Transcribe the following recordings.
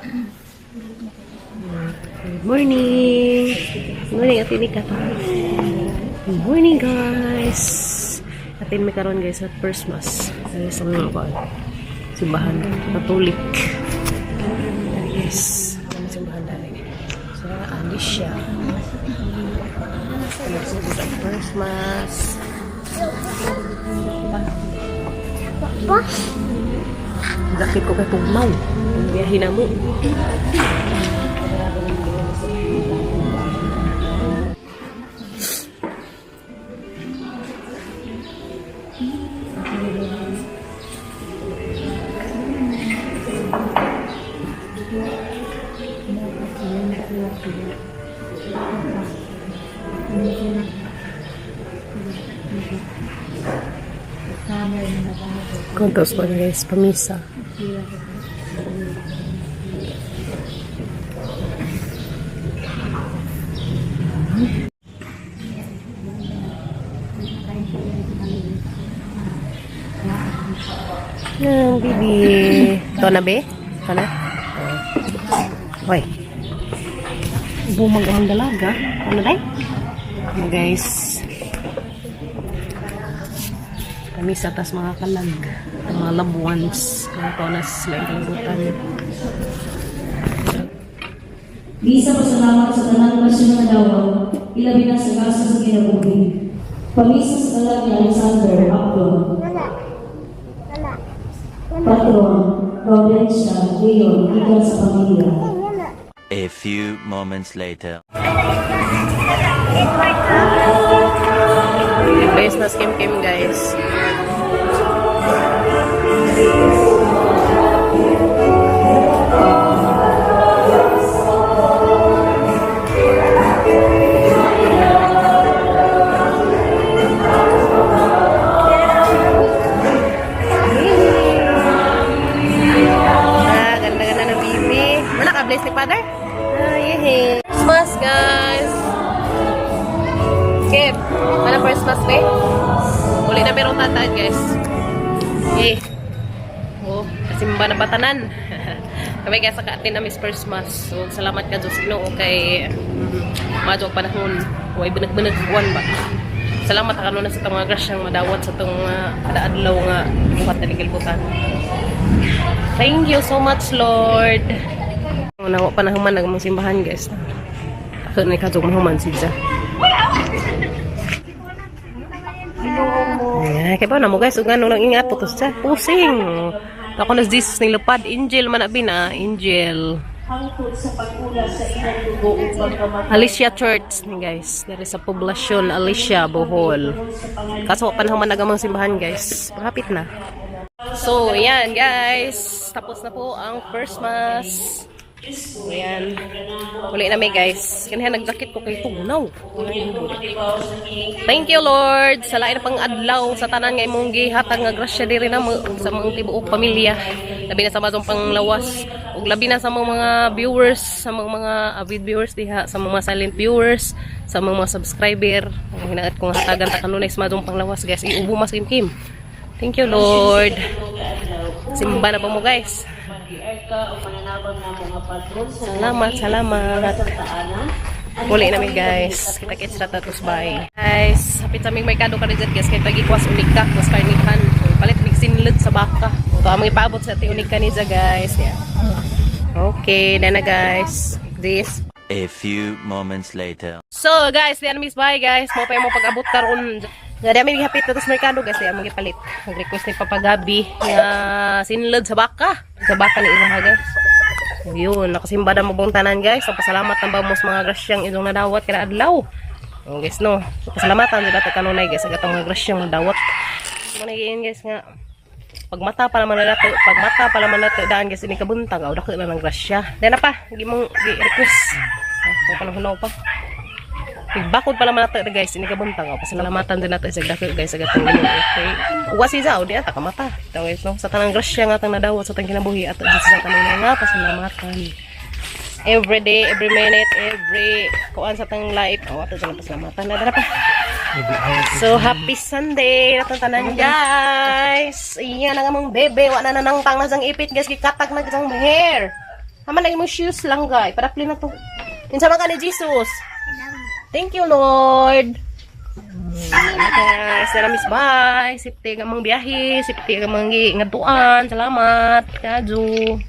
Good morning. Good morning, Ate Mika. Good morning, guys. Atin may karon guys at first mass. Sa mga simbahan Katolik. Yes. Ano simbahan dali? So, Alicia. First mass. Dakit ko kay Tugnaw. Biyahin na mo. Kontos pa guys, pamisa. Bibi. Ito na be? Ito na? Hoy. Bumag ang dalaga. Ano day? Guys. Kami sa atas mga kalag. Mga loved ones. Mga tonas lang kalabutan. Bisa pasalamat sa tanan pasyon nga dawa, ilabi na sa kaso sa kinabuhi. Pamisa sa kalag ni Alexander Abdon. Patron, Rodencia, Leon, ikan sa pamilya. A few moments later. Best na skim-kim guys. Ganda-ganda ng bibi. Wala ka bless ni Father? Yehey. Christmas guys. Skip. Ano Christmas day? Uli na merong tataan guys. Yay. Oh, kasimba na batanan. Kami guys sa kaatin na Miss Christmas. So, salamat ka Diyos Ginoo kay madyo panahon. Huwag binag-binagkuan ba? Salamat ka na sa itong mga grasyang madawat sa itong kadaadlaw nga buhat na ligilbutan. Thank you so much, Lord. Nawa panahuman nagmang simbahan guys. Ako na ikadong mahuman siya. Kaya ba na mo guys, ugano lang ingat po to siya. Pusing. Ako na Jesus ng lupad. Angel man abi na. Angel. Alicia Church ni guys. Dari sa poblasyon Alicia, Bohol. Kaso panahon man nagamang simbahan guys. Mahapit na. So, yan guys. Tapos na po ang first mass. So, yan. Uli na may guys. Kanahan nagdakit ko kay Tugnaw. Thank you Lord. Sa lain na pang adlaw sa tanan nga imong gihatag nga grasya diri na sa mga tibuok pamilya. Labi na sa mazong panglawas. Ug labi na sa mga viewers, sa mga avid viewers diha, sa mga silent viewers, sa mga subscriber. Ang hinaat kong hatagan ta kanunay sa mazong panglawas guys. Iubo mas kim. Thank you Lord. Simba na pa mo guys. Salamat. Muli namin guys. Kita-kits na tatos bye. Guys, hapit sa aming may kado ka rin guys. Kaya tagikwas unika. Mas karnihan. So, palit mixinlid sa baka. Ito aming ipaabot sa ati unika niya guys. Yeah. Okay, na guys. This. A few moments later. So guys, diyan miss bye guys. Mo pa yung pag-abot karon. Nga dami hapit na sa merkado guys. Diyan magipalit. Nag-request ni Papa Gabi nga sinlid sa baka. Sa baka ni Ilaha guys. Yun, nakasimba na mabong tanan guys. So, pasalamat ng bamos mga grasyang idong nadawat kina adlaw. Guys no. So, pasalamatan dito natin kanunay guys. Agatang mga grasyang nadawat. Manigiin guys nga. Pagmata pa naman nato daan guys ini kabuntang. Aw dako na ng grasya. Dahil na pa, gimong request. So, panahunaw pa. Bakod pala man nato guys ini kabuntang. Pasalamatan din nato sa dako guys agatang gimong okay. Uwas isa o di ata kamata. Ito guys no. Sa tanang grasya nga tang nadawat sa tang kinabuhi at sa tanang nga pasalamatan. Every day, every minute, every kuan sa tang life. Oh, ato sa pasalamatan na dara pa. So, happy Sunday na tanan guys. Iyan ang among bebe. Wala na nang tang nasang ipit guys. Kikatag na isang hair. Haman na mo shoes lang guys. Parapli na to. Kinsa man ka ni Jesus. Thank you Lord. Guys, salamis bye. Sipti ka mang biyahe, sipti ka mang ngadtuan. Salamat. Kadyo.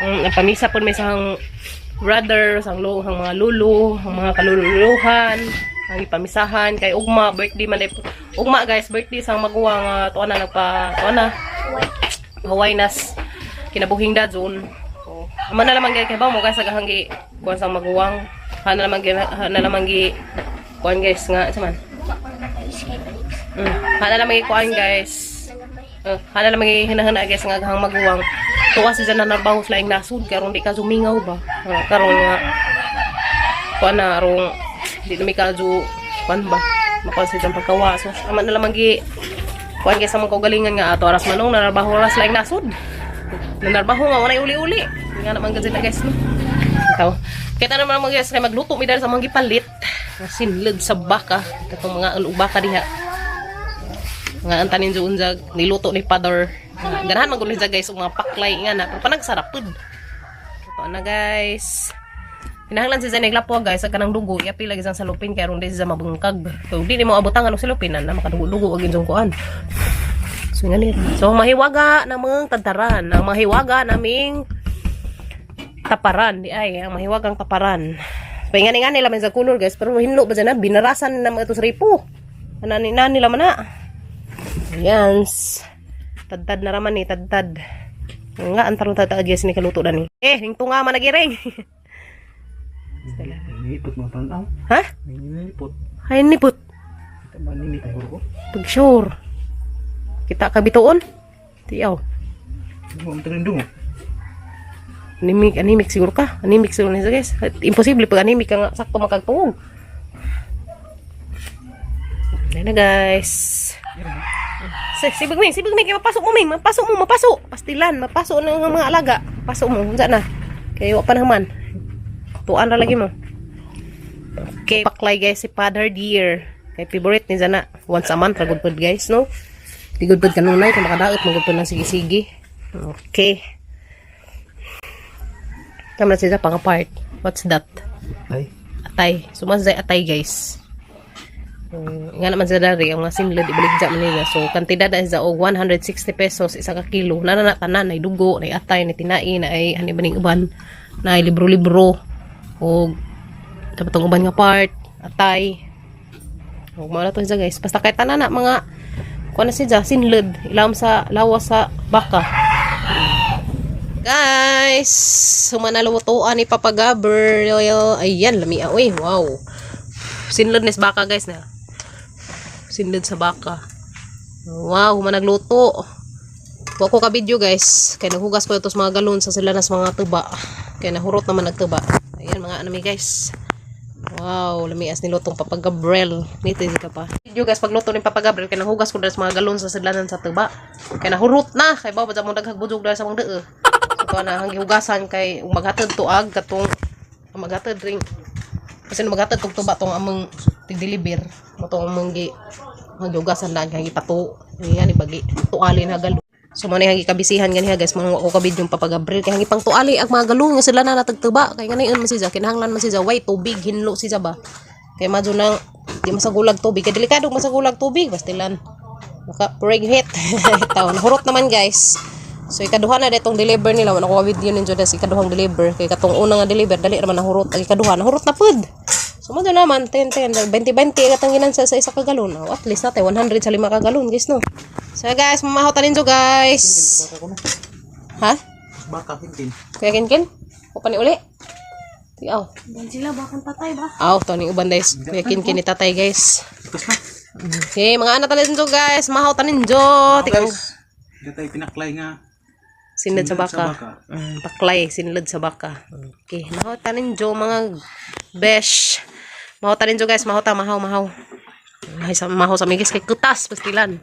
Nagpamisa po may isang brother, sang mga lulu, ang mga kalululuhan, ang ipamisahan kay Ugma, birthday man Ugma guys, birthday sang maguwang tuwa na Hawaii nas kinabuhing dadzon. So, ama na lamang kay ba mo guys agahanggi kuan sang maguwang, hana lamang gi kuan guys nga saman. Hana lamang gi kuan guys. Hana lamang gi hinahana guys nga agahang maguwang. Tuwa si dyan na narbahos laing nasud, karon di ka zumingaw ba? Karon nga, kuan na, arong, di na may kadyo, kuan ba? Makuan si dyan pagkawa. So, aman na lamang kuan kaysa mga kaugalingan nga, ato aras manong, nanarbaho aras laing nasud. Nanarbaho nga, wanay uli-uli. Hindi nga naman ganyan na guys, no? Ito. Kita naman mga guys, kaya magluto mi dahil sa mga gipalit. Sinlid sa baka. Itong mga alubaka diha. Nga antanin dyan dyan, niluto ni Father. Ganahan magulit dyan guys, mga paklay nga na. Pero panagsarap pud. Ito na guys. Pinahanglan si Zay naglapo guys, sa kanang dugo. Iapi lagi sa lupin, kaya ron di siya mabungkag. So di mo abutang ano si lupin na makadugo-dugo agin dyan kuan. So nga nito. So mahiwaga namang tadtaran. Ang mahiwaga naming taparan. Di ay, ang mahiwagang taparan. Pahinga-nga nila may sa kulor guys. Pero hinlo ba dyan na, binarasan na mga ito sa ripo. Nani nila man na. Ayan. Tad-tad na raman ni, tad-tad. Nga, antarong tad-tad yes ni kaluto na ni. Hingto nga man nagiring. Nilipot mo pang tao. Ha? Nilipot. Ay, nipot. Kita ba nilipot ko? Pag sure. Kita kabituon. Tiyaw. Hindi mo matalindong. Animik siguro ka. Animik siguro nisa guys. Imposible pag animik ka nga sakto makagtuog. Ayan na guys. Sibig Ming, kaya mapasok mo Ming, mapasok. Pastilan, mapasok ng mga alaga. Pasok mo, unsa na. Kaya wa pa naman. Tuan ra lagi mo. Okay, paklay guys si Father Dear. Kay favorite ni Zana. Once a month, ragod pod guys, no? Di good pod kanunay, kung makadaot, magod pod ng sige-sige. Okay. Kamala siya pang apart. What's that? Ay. Atay. Sumasay atay guys. Nga naman sa dari ang mga sinlid ibaligja man niya. So kantidad ay sa og 160 pesos isa ka kilo. Nana tanan ay dugo, na atay, na tinai, na ay ani baning uban, na ay libro-libro og tapos uban nga part, atay. Og mao na to siya guys. Basta kay tanan na mga kuan na siya sinlid ilam sa lawas sa baka. Guys, sumanalutuan ni Papa Gabber. Ayan, lamia oy. Wow. Sinlid nes baka guys na. Sinlid sa baka. Wow, managluto. Wa ko ka video guys. Kaya naghugas ko ito sa mga galon sa sila nas mga tuba. Kaya nahurot naman nagtuba. Ayan mga anami guys. Wow, lamias ni lutong Papa Gabriel. Nito ka pa. Video guys, pagluto ni Papa Gabriel kaya naghugas ko dahil sa mga galon sa sila sa tuba. Kaya nahurot na. Kaya ba mo naghagbudog dahil sa mga dee. So na hanggi hugasan kay maghatod tuag katong maghatod ring. Kasi maghatod tong tuba tong among tig-deliver. Motong among hugasan na hanggi pato. Yan ibagi. Tuali na galon. So mo ni hanggi kabisihan ganiha guys, mo ko kabid yung Papa Gabriel kay hanggi pang tuali ang mga galon nga sila na natagtuba kay nganayon man siya kinahanglan man siya way tubig hinlo siya ba. Kay madyo nang di masagulag tubig, kay delikado masagulag tubig bastilan. Maka pregnant. Taon hurot naman guys. So ikaduha na detong deliver nila, wala ko video ninyo des ikaduhang deliver kay katong una nga deliver dali ra man nahurot, ang ikaduha nahurot na pud. So mo naman 10 20 katang ginansa sa isa ka galon. Oh, at least natin 100 sa 5 ka galon guys no. So guys, mamahotan ninyo guys. Ha? Baka kintin. Kuya Kinkin? O pa ni uli? Tiyaw. Dan sila bakang tatay ba? Aw, to ni uban guys. Kuya Kinkin ni tatay guys. Tapos na. Okay, mga anak tanin ninyo guys. Mahotan ninyo. Tikang Gatay pinaklay nga. sinlid sa Sinlid sa baka. Paklay, sinlid sa baka. Okay, mahotan ninyo mga besh. Mahotan ninyo guys. Mahotan, mahaw. Mahaw sa migis kay kutas. Pastilan.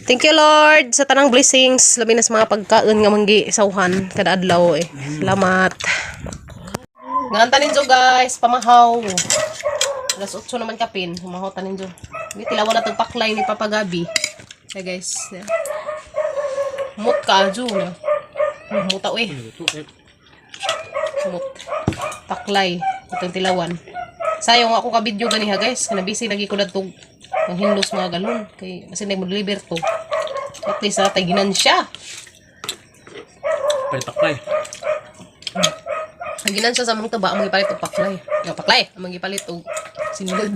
Thank you Lord sa tanang blessings. Labi na sa mga pagkaon nga manggi sauhan kada adlaw eh. Salamat. Nganta ninyo guys. Pamahaw. Alas 8 naman kapin. Mahotan ninyo. Hindi tilawan na paklay ni Papa Gabi. Okay guys. Mut ka, Ju. Mutaw eh. Sumot. Taklay. Itong tilawan. Sayang ako ka-video ganiha guys. Kanabisi lagi ko na itong ang hinlos mga galon. Kay, kasi nag-deliver to. At least natay ginansya. Taklay. Ang ginansya sa mga taba, ang magipalit o paklay. Paklay, ang magipalit o sinulod.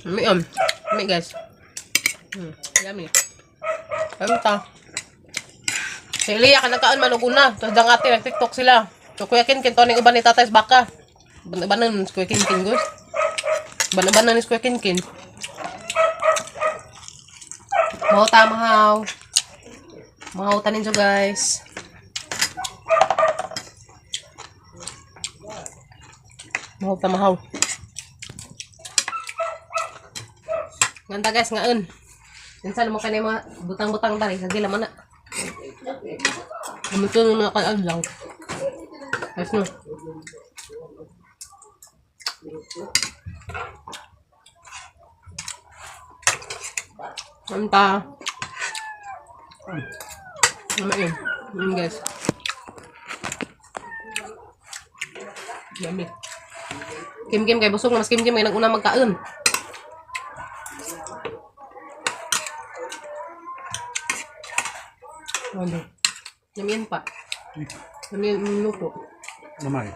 Yummy guys. Yummy. Ano ta? Si Elia, kanakaan manuguna. Tapos dangati, nag-tiktok sila. So, Kuya Kinkin, to iba ni Tatay Baka. Banan si Kuya Kinkin, guys. Banan ni Kuya Kinkin. Mahaw ta, mahaw. Mahaw tanin siya, guys. Mahaw ta, mahaw. Nganta, guys, ngaon. Minsan mo kanina mga butang-butang tali. Sagila man na. Gamito nung mga kaadlaw. Ayos no. Manta. Ano yun? Yun guys. Yummy. Kim-kim kay busog na mas kim-kim kay nag-una magkaon. Ano? Namiyan pa. Namiyan minuto. Naman.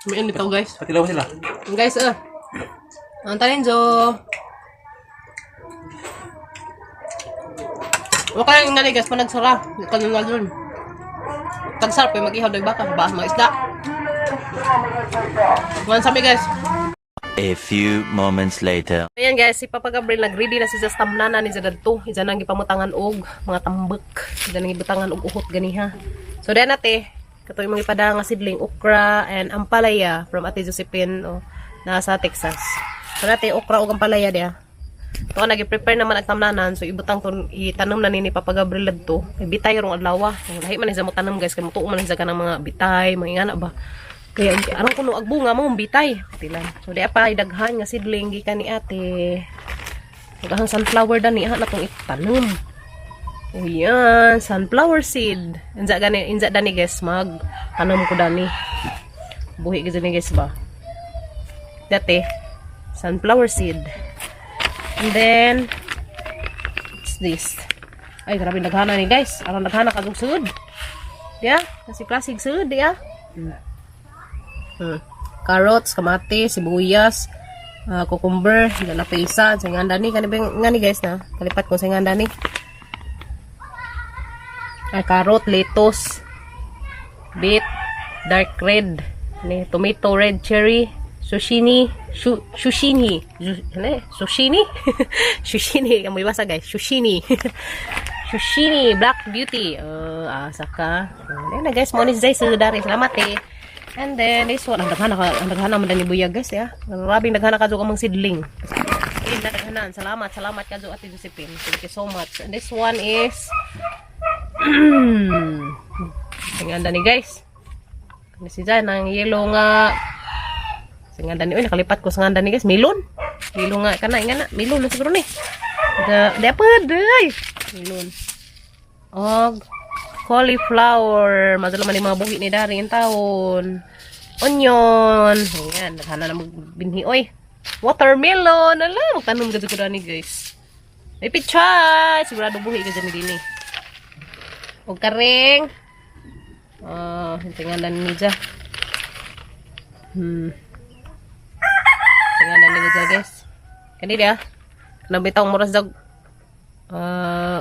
Namiyan dito guys. Patilaw sila. Guys, ang tanin jo. Okay lang nga guys, panagsara. Kanang nga dun. Tagsarap yung mag-ihaw na baka. Baas mga isda. Ngayon sabi guys. A few moments later. Ayan guys, si Papa Gabriel nag-ready na siya sa tamnana ni Zadadto. Isa nang ipamutangan og mga tambak. Isa nang ibutangan og uhot ganiha. So diyan nate, kato yung mga ipada nga sidling okra and ampalaya from Ate Josephine nasa Texas. So nate okra og ampalaya dia. To nagi-prepare naman ang tamnanan, so ibutang to itanom na ni Papa Gabriel adto. Kay bitay rong adlaw. Lahi man sa mo tanom guys, kay mutuo man sa kanang mga bitay, mga ingana ba. Kaya arang kuno ag bunga mo bitay. Tilan. So di pa daghan nga sidling gikan ni ate. Daghan sunflower dani na tong itanom. O yan, sunflower seed. Inza dani guys mag tanom ko dani. Buhi gyud ni guys ba. Dati sunflower seed. And then what's this? Ay grabe daghana ni guys. Arang daghana kag sud. Dia, kasi klasig sud dia. Carrots, kamatis, sibuyas, cucumber, na pa isa, singanda ni ngani guys na. Kalipat ko singanda ni. Carrot, lettuce, beet, dark red, ni tomato, red cherry, sushini, sushini, sushini, amoy basa guys, sushini. Sushini, black beauty. Saka. Ayan na guys, mo ni Zay sudari. Salamat eh. And then this one, ang daghana man ni Buya guys ya. Rabing daghana kadto ka mang sidling. Ayun daghanan. Salamat kadto Ate Josephine. Thank you so much. And this one is singanda ni guys. Ni si Jan ang yellow nga singanda ni nakalipat ko singanda ni guys. Melon. Melon nga kana ingana. Melon na siguro ni. Dapat day. Melon. Og cauliflower, madala man yung mga buhi ni Dari yung taon. Onion, ayan, naghana na magbinhi. Oy, watermelon, ala, magtanong gado ko ni guys. May pichay, sigurado buhi ka dyan din eh. Huwag karing. Tingalan ni dyan. Tingalan ni dyan guys. Kanila, nabitang murasdag.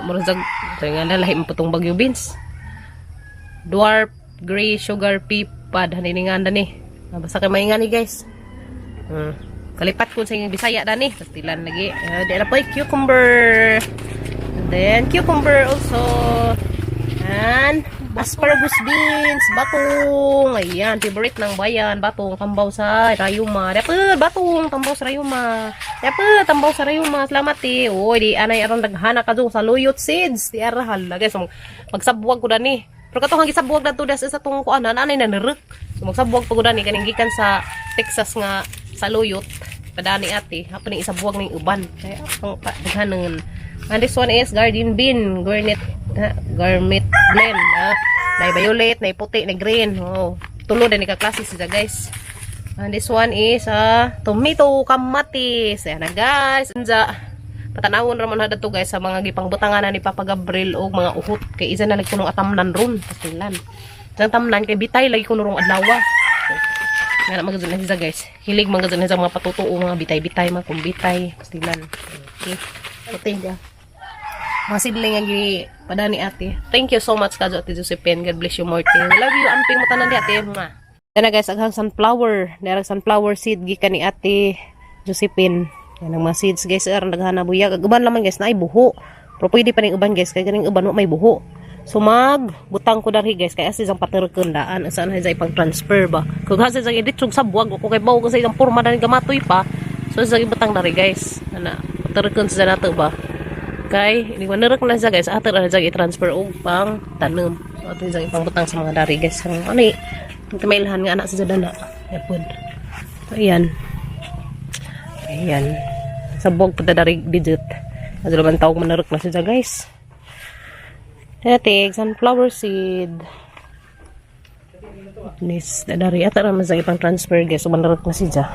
Murasdag, tingalan lahi mo putong bagyo beans. Dwarf gray sugar pea pod hanininganda ni. Basta kay maingan ni guys. Kalipat ko sa inyong Bisaya dani. Pastilan lagi. Di na po cucumber. And then cucumber also. And asparagus beans, batong. Ayan, favorite ng bayan, batong tambaw sa Rayuma. Dapat batong tambaw sa Rayuma. Dapat tambaw sa Rayuma. Salamat eh. Oy, di anay aron daghana kadto sa luyot seeds. Di arahal guys. Magsabuwag ko dani. Pero katong hanggi sabuwag na to sa itong kuanan, anay na nirek. So magsabuwag pa ko dani, kaning gikan sa Texas nga sa luyot. Padani ate, hapon yung isabuwag ng uban. Kaya ang daghan ng And this one is garden bean, garnet blend. Na violet, na puti, na green. Oh, tulo din ikaklase siya guys. And this one is tomato kamatis. Ayan na guys. Patanawon raman na to guys sa mga gipangbutangan ni Papa Gabriel o mga uhot. Kay isa na kunong atamnan ron. Pastilan. Ang tamnan kay bitay lagi kunong adlawa. Nga na magazin na siya guys. Hilig magazin na siya mga patutuo, mga bitay-bitay, mga kumbitay. Pastilan. Okay. Puti dyan. Mga sidling nga pada ni ate. Thank you so much kadto Ate Josephine. God bless you more. Love you. Amping mo tanan di ate. Yan na guys, aghang sunflower. Narang sunflower seed gikan ni Ate Josephine. Yan ang mga seeds guys. Arang naghana buyag. Uban naman guys na ay buho. Pero pwede pa rin uban guys. Kaya ganing uban may buho. So butang ko dari guys. Kaya asisang patirkundaan. Saan ay pang transfer ba? Kung hasa isang edit sa buwag. Kung kay bawo sa isang purma na gamatoy pa. So isang butang dari guys. Patirkun sa nato ba? Kay hindi man nerek na siya guys, ater na siya i-transfer og pang tanom. So ato isang ipang butang sa mga dari guys. Ang ani, tumailhan nga anak sa dana. Yapon. So ayan. Ayan. Sabog pud dari digit. Adto man tawag man nerek na siya guys. Dati sunflower seed. Nis dari ater na siya ipang transfer guys, so man nerek na siya.